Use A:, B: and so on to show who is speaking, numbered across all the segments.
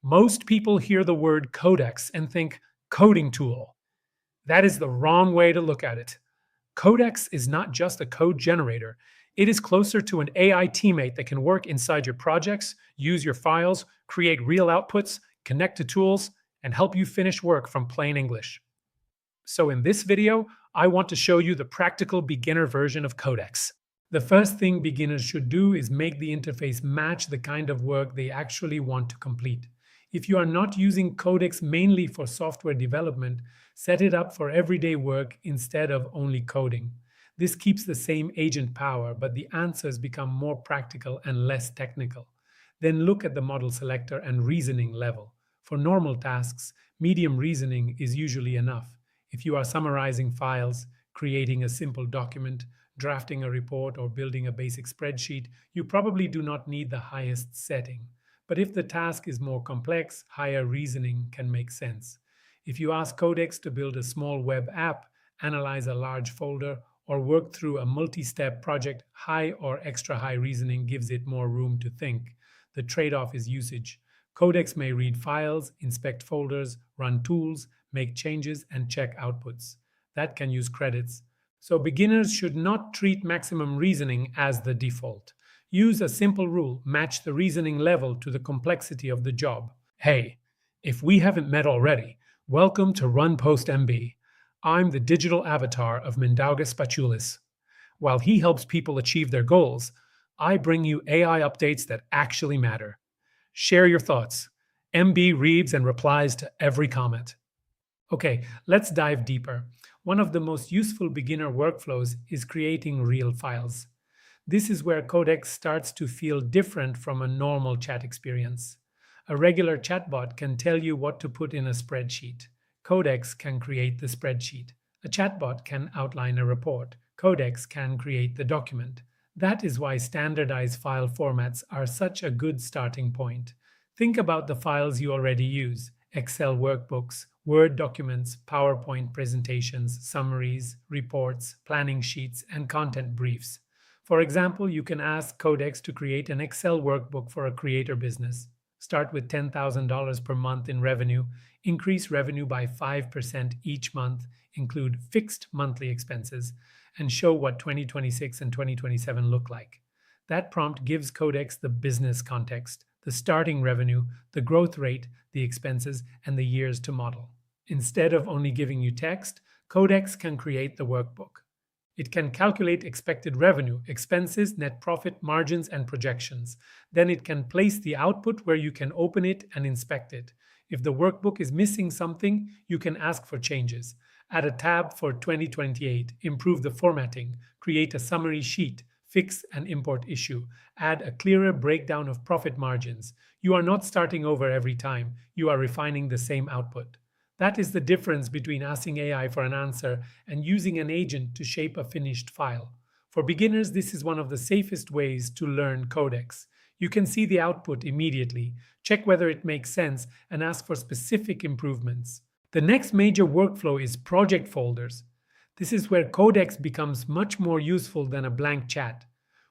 A: Most people hear the word Codex and think coding tool. That is the wrong way to look at it. Codex is not just a code generator, it is closer to an AI teammate that can work inside your projects, use your files, create real outputs, connect to tools, and help you finish work from plain English. So, in this video, I want to show you the practical beginner version of Codex. The first thing beginners should do is make the interface match the kind of work they actually want to complete. If you are not using Codex mainly for software development, set it up for everyday work instead of only coding. This keeps the same agent power, but the answers become more practical and less technical. Then look at the model selector and reasoning level. For normal tasks, medium reasoning is usually enough. If you are summarizing files, creating a simple document, drafting a report, or building a basic spreadsheet, you probably do not need the highest setting. But if the task is more complex, higher reasoning can make sense. If you ask Codex to build a small web app, analyze a large folder, or work through a multi-step project, high or extra high reasoning gives it more room to think. The trade-off is usage. Codex may read files, inspect folders, run tools, make changes, and check outputs. That can use credits. So beginners should not treat maximum reasoning as the default. Use a simple rule, match the reasoning level to the complexity of the job. Hey, if we haven't met already, welcome to Run Post MB. I'm the digital avatar of Mindaugas Pachulis. While he helps people achieve their goals, I bring you AI updates that actually matter. Share your thoughts. MB reads and replies to every comment. Okay, let's dive deeper. One of the most useful beginner workflows is creating real files. This is where Codex starts to feel different from a normal chat experience. A regular chatbot can tell you what to put in a spreadsheet. Codex can create the spreadsheet. A chatbot can outline a report. Codex can create the document. That is why standardized file formats are such a good starting point. Think about the files you already use: Excel workbooks, Word documents, PowerPoint presentations, summaries, reports, planning sheets, and content briefs. For example, you can ask Codex to create an Excel workbook for a creator business. Start with $10,000 per month in revenue, increase revenue by 5% each month, include fixed monthly expenses, and show what 2026 and 2027 look like. That prompt gives Codex the business context, the starting revenue, the growth rate, the expenses, and the years to model. Instead of only giving you text, Codex can create the workbook. It can calculate expected revenue, expenses, net profit, margins, and projections. Then it can place the output where you can open it and inspect it. If the workbook is missing something, you can ask for changes. Add a tab for 2028, improve the formatting, create a summary sheet, fix an import issue, add a clearer breakdown of profit margins. You are not starting over every time, you are refining the same output. That is the difference between asking AI for an answer and using an agent to shape a finished file. For beginners, this is one of the safest ways to learn Codex. You can see the output immediately, check whether it makes sense, and ask for specific improvements. The next major workflow is project folders. This is where Codex becomes much more useful than a blank chat.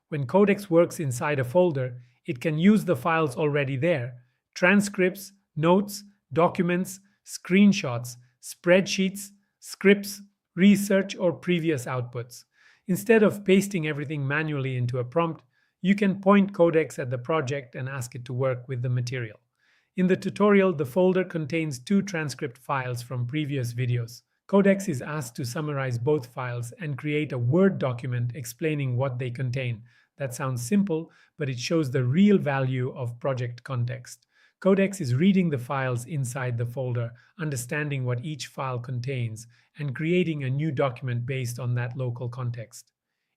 A: When Codex works inside a folder, it can use the files already there: transcripts, notes, documents, screenshots, spreadsheets, scripts, research, or previous outputs. Instead of pasting everything manually into a prompt, you can point Codex at the project and ask it to work with the material. In the tutorial, the folder contains 2 transcript files from previous videos. Codex is asked to summarize both files and create a Word document explaining what they contain. That sounds simple, but it shows the real value of project context. Codex is reading the files inside the folder, understanding what each file contains, and creating a new document based on that local context.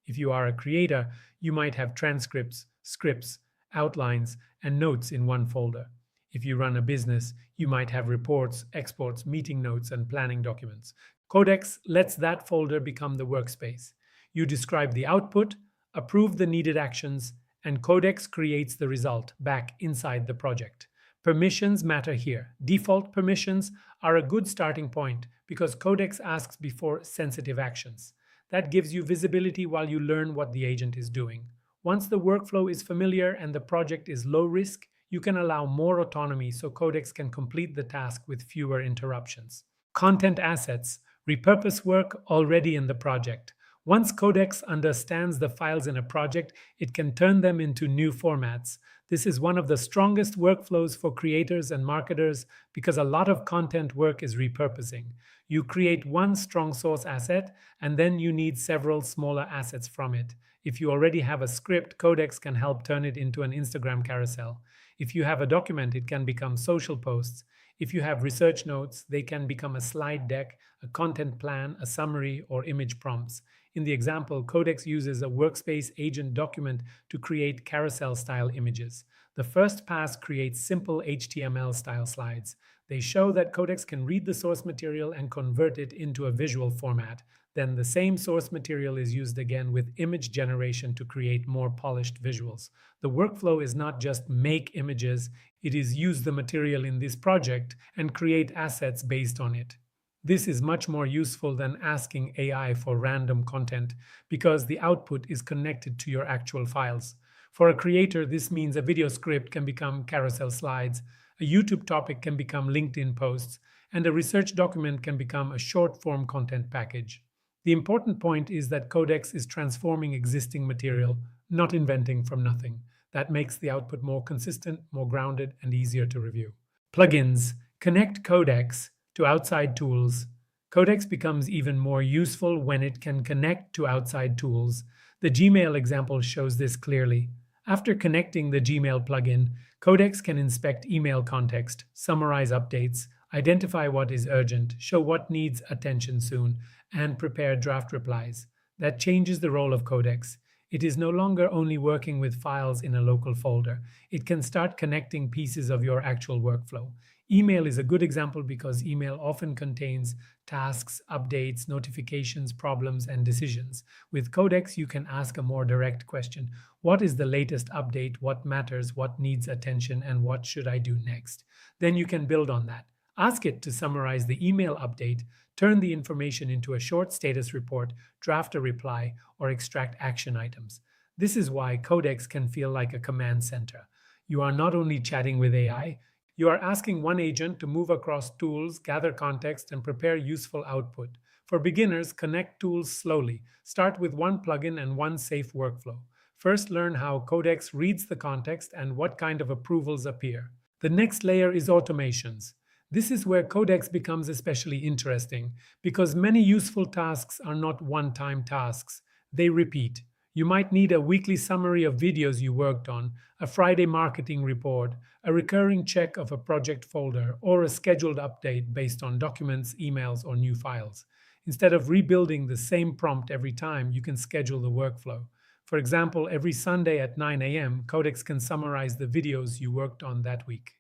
A: If you are a creator, you might have transcripts, scripts, outlines, and notes in one folder. If you run a business, you might have reports, exports, meeting notes, and planning documents. Codex lets that folder become the workspace. You describe the output, approve the needed actions, and Codex creates the result back inside the project. Permissions matter here. Default permissions are a good starting point because Codex asks before sensitive actions. That gives you visibility while you learn what the agent is doing. Once the workflow is familiar and the project is low risk, you can allow more autonomy so Codex can complete the task with fewer interruptions. Content assets repurpose work already in the project. Once Codex understands the files in a project, it can turn them into new formats. This is one of the strongest workflows for creators and marketers because a lot of content work is repurposing. You create one strong source asset, and then you need several smaller assets from it. If you already have a script, Codex can help turn it into an Instagram carousel. If you have a document, it can become social posts. If you have research notes, they can become a slide deck, a content plan, a summary, or image prompts. In the example, Codex uses a workspace agent document to create carousel style images. The first pass creates simple HTML style slides. They show that Codex can read the source material and convert it into a visual format. Then the same source material is used again with image generation to create more polished visuals. The workflow is not just make images, it is use the material in this project and create assets based on it. This is much more useful than asking AI for random content because the output is connected to your actual files. For a creator, this means a video script can become carousel slides, a YouTube topic can become LinkedIn posts, and a research document can become a short form content package. The important point is that Codex is transforming existing material, not inventing from nothing. That makes the output more consistent, more grounded, and easier to review. Plugins connect Codex to outside tools. Codex becomes even more useful when it can connect to outside tools. The Gmail example shows this clearly. After connecting the Gmail plugin, Codex can inspect email context, summarize updates, identify what is urgent, show what needs attention soon, and prepare draft replies. That changes the role of Codex. It is no longer only working with files in a local folder. It can start connecting pieces of your actual workflow. Email is a good example because email often contains tasks, updates, notifications, problems, and decisions. With Codex, you can ask a more direct question. What is the latest update? What matters? What needs attention? And what should I do next? Then you can build on that. Ask it to summarize the email update, turn the information into a short status report, draft a reply, or extract action items. This is why Codex can feel like a command center. You are not only chatting with AI, you are asking one agent to move across tools, gather context, and prepare useful output. For beginners, connect tools slowly. Start with one plugin and one safe workflow. First, learn how Codex reads the context and what kind of approvals appear. The next layer is automations. This is where Codex becomes especially interesting because many useful tasks are not one-time tasks. They repeat. You might need a weekly summary of videos you worked on, a Friday marketing report, a recurring check of a project folder, or a scheduled update based on documents, emails, or new files. Instead of rebuilding the same prompt every time, you can schedule the workflow. For example, every Sunday at 9 a.m., Codex can summarize the videos you worked on that week.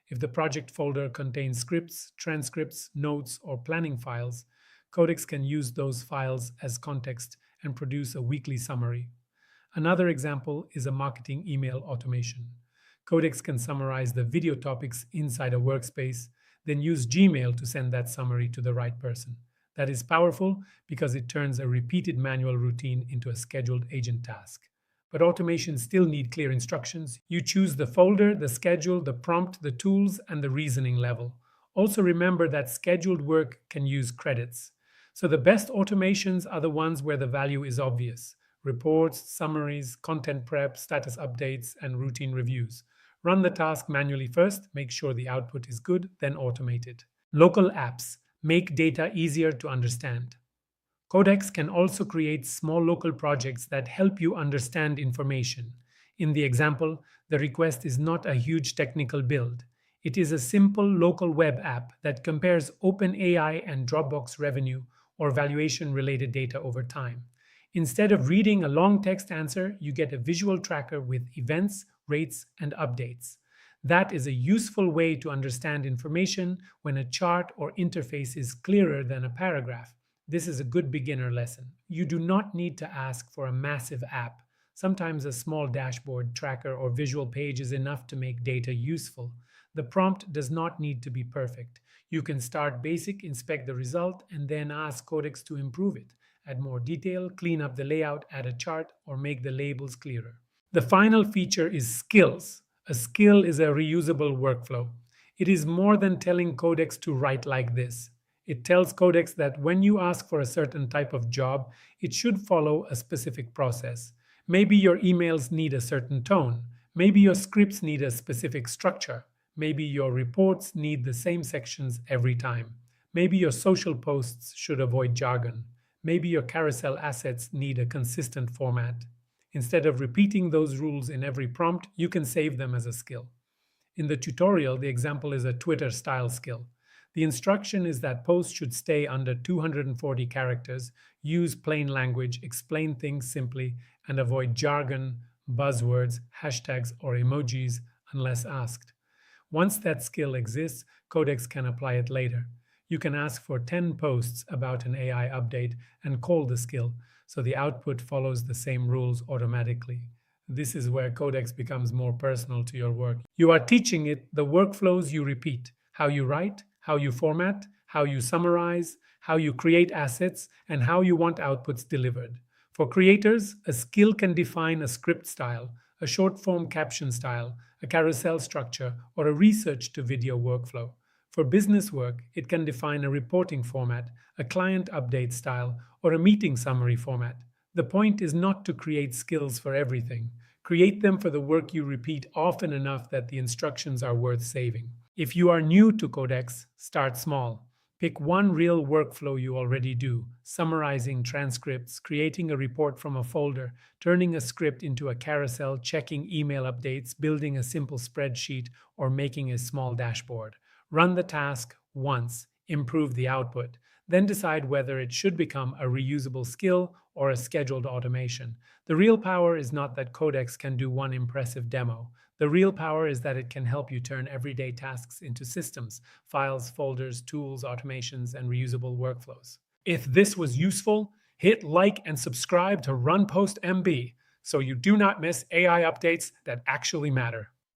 A: If the project folder contains scripts, transcripts, notes, or planning files, Codex can use those files as context and produce a weekly summary. Another example is a marketing email automation. Codex can summarize the video topics inside a workspace, then use Gmail to send that summary to the right person. That is powerful because it turns a repeated manual routine into a scheduled agent task. But automations still need clear instructions. You choose the folder, the schedule, the prompt, the tools, and the reasoning level. Also remember that scheduled work can use credits. So the best automations are the ones where the value is obvious. Reports, summaries, content prep, status updates, and routine reviews. Run the task manually first, make sure the output is good, then automate it. Local apps make data easier to understand. Codex can also create small local projects that help you understand information. In the example, the request is not a huge technical build. It is a simple local web app that compares OpenAI and Dropbox revenue or valuation-related data over time. Instead of reading a long text answer, you get a visual tracker with events, rates, and updates. That is a useful way to understand information when a chart or interface is clearer than a paragraph. This is a good beginner lesson. You do not need to ask for a massive app. Sometimes a small dashboard, tracker, or visual page is enough to make data useful. The prompt does not need to be perfect. You can start basic, inspect the result, and then ask Codex to improve it. Add more detail, clean up the layout, add a chart, or make the labels clearer. The final feature is skills. A skill is a reusable workflow. It is more than telling Codex to write like this. It tells Codex that when you ask for a certain type of job, it should follow a specific process. Maybe your emails need a certain tone. Maybe your scripts need a specific structure. Maybe your reports need the same sections every time. Maybe your social posts should avoid jargon. Maybe your carousel assets need a consistent format. Instead of repeating those rules in every prompt, you can save them as a skill. In the tutorial, the example is a Twitter style skill. The instruction is that posts should stay under 240 characters, use plain language, explain things simply, and avoid jargon, buzzwords, hashtags, or emojis unless asked. Once that skill exists, Codex can apply it later. You can ask for 10 posts about an AI update and call the skill, so the output follows the same rules automatically. This is where Codex becomes more personal to your work. You are teaching it the workflows you repeat, how you write, how you format, how you summarize, how you create assets, and how you want outputs delivered. For creators, a skill can define a script style, a short form caption style, a carousel structure, or a research to video workflow. For business work, it can define a reporting format, a client update style, or a meeting summary format. The point is not to create skills for everything. Create them for the work you repeat often enough that the instructions are worth saving. If you are new to Codex, start small. Pick one real workflow you already do, summarizing transcripts, creating a report from a folder, turning a script into a carousel, checking email updates, building a simple spreadsheet, or making a small dashboard. Run the task once, improve the output, then decide whether it should become a reusable skill or a scheduled automation. The real power is not that Codex can do one impressive demo. The real power is that it can help you turn everyday tasks into systems, files, folders, tools, automations, and reusable workflows. If this was useful, hit like and subscribe to Run Post MB so you do not miss AI updates that actually matter.